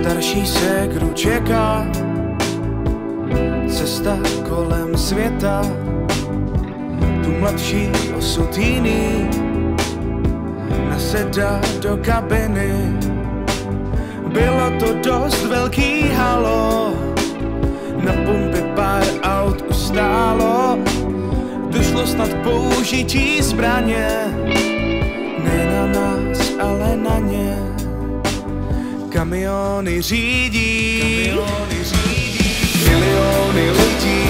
Starší ségru čeká cesta kolem světa, tu mladší osud jiný nasedá do kabiny. Bylo to dost velký halo, na pumpě pár aut ustálo, došlo snad použití zbraně, ne na nás, ale na ně. Kamiony řídí, miliony lidí,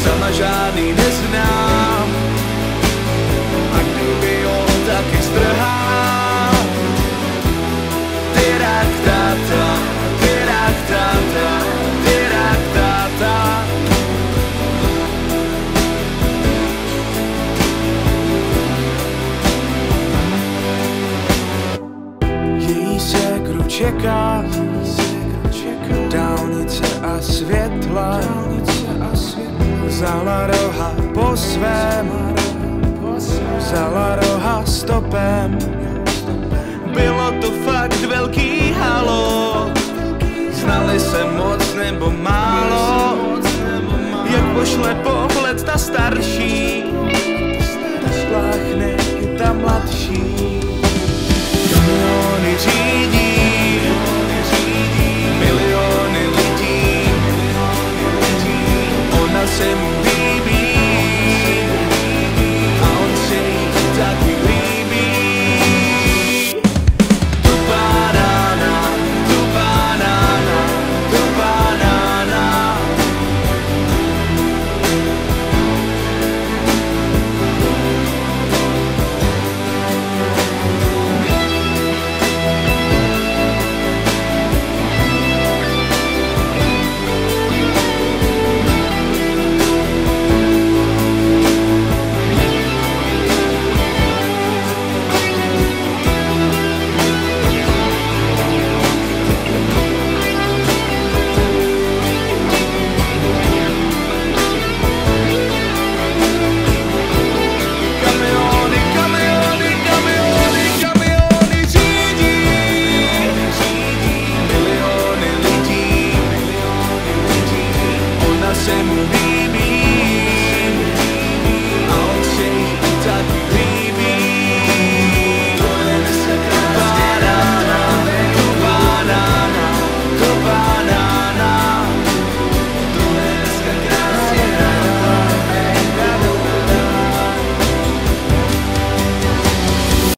sama žádný neznám, a kdyby on taky strhá. Tyrak tata, tyrak tata, tyrak tata. Její ségru čeká dálnice a světla, vzala roha po svém, vzala roha stopem. Bylo to fakt velký halo, znali se moc nebo málo, jak pošle pohled ta starší,